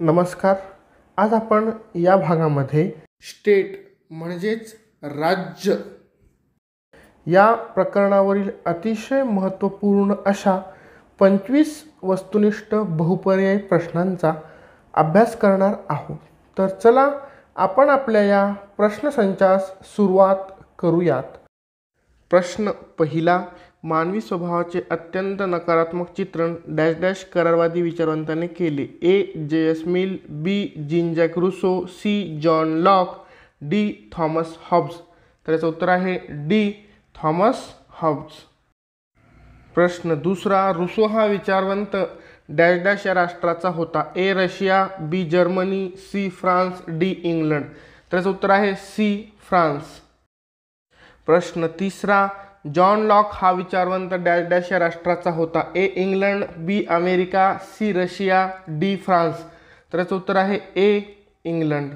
नमस्कार. आज आपण या भागामध्ये स्टेट म्हणजेच राज्य या प्रकरणावरील अतिशय महत्त्वपूर्ण अशा 25 वस्तुनिष्ठ बहुपर्यायी प्रश्नांचा अभ्यास करणार आहोत. तर चला आपण आपल्या या प्रश्नसंचास सुरुवात करूयात. प्रश्न पहिला. मानवी स्वभावाचे अत्यंत नकारात्मक चित्रण डॅश डॅश करारवादी विचारवंताने केले. A. J S. Mill, B. Jean Jacques Rousseau, C. John Locke, D. Thomas Hobbes. तर याचं उत्तर आहे डी. Thomas Hobbes. प्रश्न दुसरा. रुसो हा विचारवंत डॅश डॅश या राष्ट्राचा होता. A. Russia, B. Germany, C. France, D. England. तर याचं उत्तर आहे सी. फ्रान्स. प्रश्न तिसरा. जॉन लॉक हा विचारवंत डॅश डॅश या राष्ट्राचा होता. A. England, B. America, C. Russia, D. France. तर याचं उत्तर आहे ए. इंग्लंड.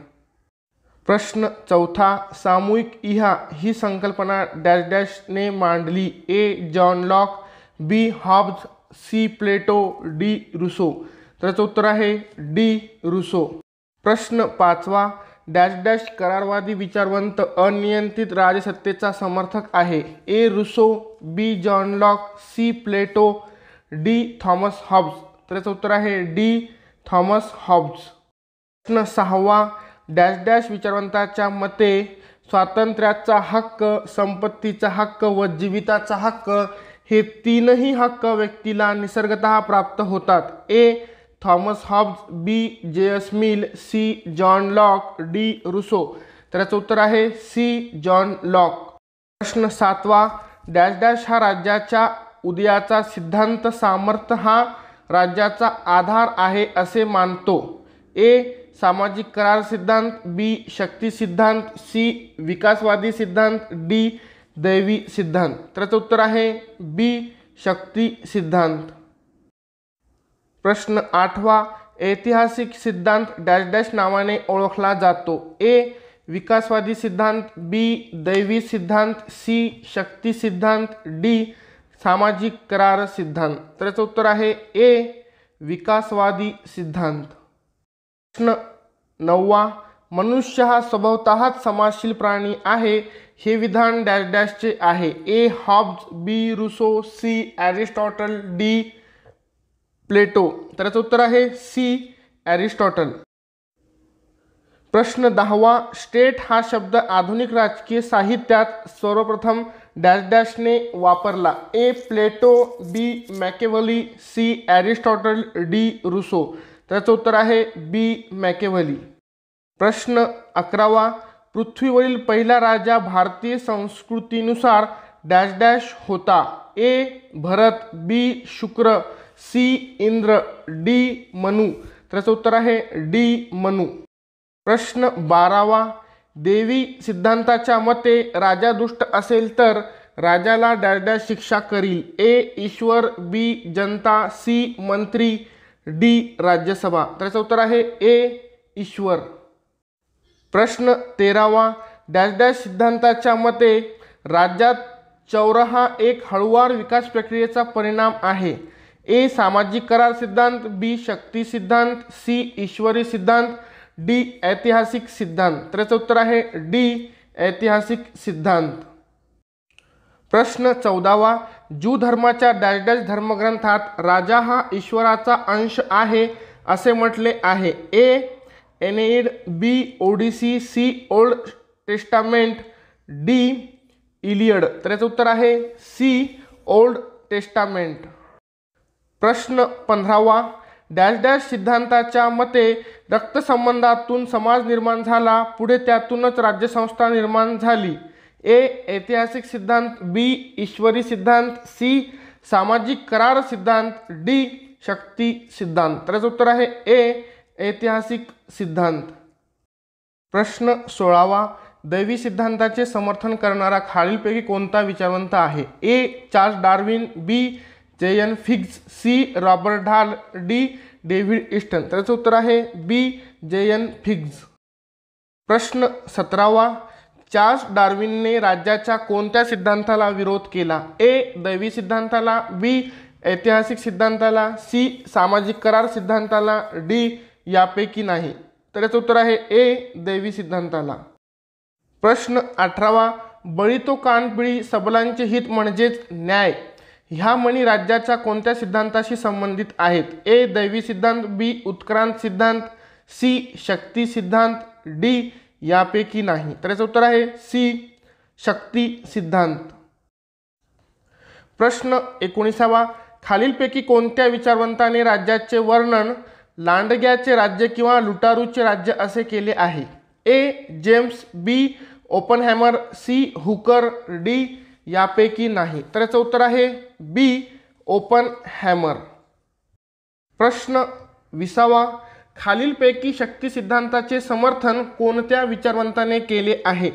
प्रश्न चौथा. सामूहिक इहा ही संकल्पना डॅश डॅशने मांडली. A. John Locke, B. Hobbes, C. Plato, D. Rousseau. तर याचं उत्तर आहे डी. रुसो. प्रश्न पाचवा. डॅश डॅश करारवादी विचारवंत अनियंत्रित राजसत्तेचा समर्थक आहे. A. Rousseau, B. John Locke, C. Plato, D. Thomas Hobbes. तर याचं उत्तर आहे डी. Thomas Hobbes. प्रश्न सहावा. डॅश डॅश विचारवंताच्या मते स्वातंत्र्याचा हक्क, संपत्तीचा हक्क व जीविताचा हक्क हे तीनही हक्क व्यक्तीला निसर्गतः प्राप्त होतात. A. Thomas Hobbes, B. J S. Mill, C. John Locke, D. Rousseau. तर याचं उत्तर आहे सी. John lock. प्रश्न सातवा. डॅश डॅश हा राज्याच्या उदयाचा सिद्धांत सामर्थ्य हा राज्याचा आधार आहे असे मानतो. ए. सामाजिक करार सिद्धांत, बी. शक्ती सिद्धांत, सी. विकासवादी सिद्धांत, डी. दैवी सिद्धांत. तर याचं उत्तर आहे बी. शक्ती सिद्धांत. प्रश्न आठवा. ऐतिहासिक सिद्धांत डॅश डॅश नावाने ओळखला जातो. ए. विकासवादी सिद्धांत, बी. दैवी सिद्धांत, सी. शक्ती सिद्धांत, डी. सामाजिक करार सिद्धांत. तर याचं उत्तर आहे ए. विकासवादी सिद्धांत. प्रश्न नववा. मनुष्य हा स्वभावतःच समाजशील प्राणी आहे हे विधान डॅश डॅशचे आहे. A. Hobbes, B. Rousseau, C. Aristotle, D. Plato. तर याचं उत्तर आहे सी. ॲरिस्टॉटल. प्रश्न दहावा. स्टेट हा शब्द आधुनिक राजकीय साहित्यात सर्वप्रथम डॅश डॅशने वापरला. A. Plato, B. Machiavelli, C. Aristotle, D. Rousseau. तर याचं उत्तर आहे बी. मॅकेव्हली. प्रश्न अकरावा. पृथ्वीवरील पहिला राजा भारतीय संस्कृतीनुसार डॅश डॅश होता. ए. भरत, बी. शुक्र, सी. इंद्र, डी. मनु. तर याचं उत्तर आहे डी. मनु. प्रश्न बारावा. देवी सिद्धांताच्या मते राजा दुष्ट असेल तर राजाला डॅश डॅश शिक्षा करील. ए. ईश्वर, बी. जनता, सी. मंत्री, डी. राज्यसभा. तर याचं उत्तर आहे ए. ईश्वर. प्रश्न तेरावा. डॅश डॅश सिद्धांताच्या मते राज्यात चौरहा एक हळूवार विकास प्रक्रियेचा परिणाम आहे. ए. सामाजिक करार सिद्धांत, बी. शक्ती सिद्धांत, सी. ईश्वरी सिद्धांत, डी. ऐतिहासिक सिद्धांत. तर याचं उत्तर आहे डी. ऐतिहासिक सिद्धांत. प्रश्न चौदावा. ज्यू धर्माच्या डॅश डॅश धर्मग्रंथात राजा हा ईश्वराचा अंश आहे असे म्हटले आहे. A. Aeneid, B. Odyssey, C. Old Testament, D. Iliad. तर याचं उत्तर आहे सी. Old testament. प्रश्न 15वा. डॅश डॅश सिद्धांताच्या मते रक्तसंबंधातून समाज निर्माण झाला, पुढे त्यातूनच राज्यसंस्था निर्माण झाली. ए. ऐतिहासिक सिद्धांत, बी. ईश्वरी सिद्धांत, सी. सामाजिक करार सिद्धांत, डी. शक्ती सिद्धांत. तर याचं उत्तर आहे ए. ऐतिहासिक सिद्धांत. प्रश्न 16वा. दैवी सिद्धांताचे समर्थन करणारा खालीलपैकी कोणता विचारवंत आहे. A. Charles Darwin, B. J N. Figgis, C. Robert Hall, D. David Easton. तर याचं उत्तर आहे बी. जे.एन. फिग्ज. प्रश्न 17वा. चार्ल्स डार्विनने राज्याच्या कोणत्या सिद्धांताला विरोध केला. ए. दैवी सिद्धांताला, बी. ऐतिहासिक सिद्धांताला, सी. सामाजिक करार सिद्धांताला, डी. यापैकी नाही. तर याचं उत्तर आहे ए दैवी सिद्धांताला. प्रश्न 18वा, बळी तो कान पिळी सबलांचे हित म्हणजेच न्याय ह्या म्हणी राज्याच्या कोणत्या सिद्धांताशी संबंधित आहेत? ए दैवी सिद्धांत, बी उत्क्रांत सिद्धांत, सी शक्ती सिद्धांत, डी यापैकी नाही. तर याचं उत्तर आहे सी शक्ती सिद्धांत. प्रश्न 19वा, खालीलपैकी कोणत्या विचारवंताने राज्याचे वर्णन लांडग्याचे राज्य किंवा लुटारूचे राज्य असे केले आहे? ए जेम्स, बी ओपनहॅमर, सी हुकर, डी यापैकी नाही. तर याचं उत्तर आहे बी ओपनहॅमर. प्रश्न 20वा, खालीलपैकी शक्ती सिद्धांताचे समर्थन कोणत्या विचारवंताने केले आहे?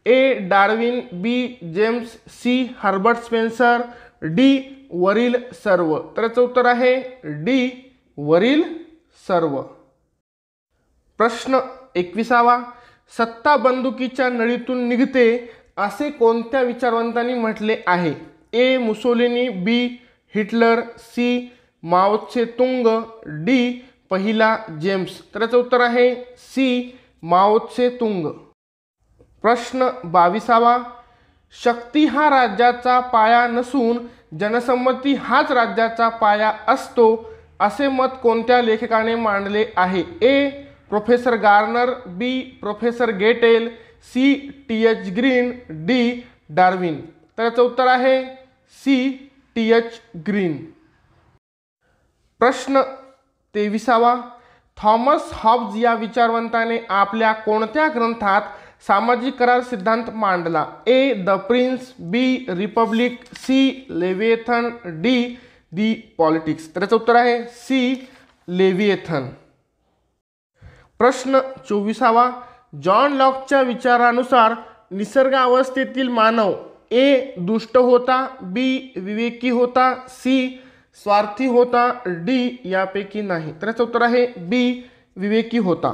A Darwin, B James, C Herbert Spencer, D वरील सर्व. तर याचं उत्तर आहे डी वरील सर्व. प्रश्न 21वा, सत्ता बंदुकीच्या नळीतून निघते असे कोणत्या विचारवंतांनी म्हटले आहे? ए मुसोलिनी, बी हिटलर, सी माओ त्से तुंग, डी पहिला जेम्स. तर याचं उत्तर आहे सी माओ त्से तुंग. प्रश्न 22वा, शक्ती हा राज्याचा पाया नसून जनसंमती हाच राज्याचा पाया असतो असे मत कोणत्या लेखकाने मांडले आहे? A professor Garner, B professor Gettell, C T H. Green, D Darwin. तर याचं उत्तर आहे सी टी.एच. ग्रीन. प्रश्न 23वा, थॉमस हॉब्स या विचारवंताने आपल्या कोणत्या ग्रंथात सामाजिक करार सिद्धांत मांडला? A the Prince, B Republic, C Leviathan, D the Politics. तर याचं उत्तर आहे सी लेविएथन. प्रश्न 24वा, जॉन लॉकच्या विचारानुसार निसर्ग अवस्थेतील मानव ए दुष्ट होता, बी विवेकी होता, सी स्वार्थी होता, डी यापैकी नाही. तर याचं उत्तर आहे बी विवेकी होता.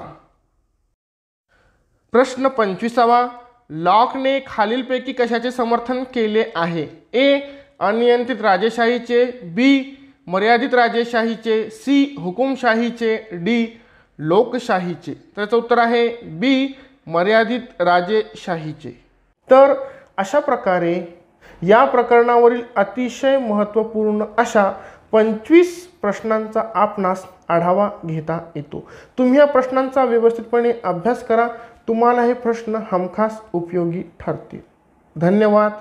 प्रश्न 25वा, लॉकने खालीलपैकी कशाचे समर्थन केले आहे? ए अनियंत्रित राजेशाहीचे, बी मर्यादित राजेशाहीचे, सी हुकुमशाहीचे, डी लोकशाहीचे. तर याचं उत्तर आहे बी मर्यादित राजेशाहीचे. तर अशा प्रकारे या प्रकरणावरील अतिशय महत्त्वपूर्ण अशा 25 प्रश्नांचा आपणास आढावा घेता येतो. तुम्ही या प्रश्नांचा व्यवस्थितपणे अभ्यास करा. तुम्हाला हे प्रश्न हमखास उपयोगी ठरतील. धन्यवाद.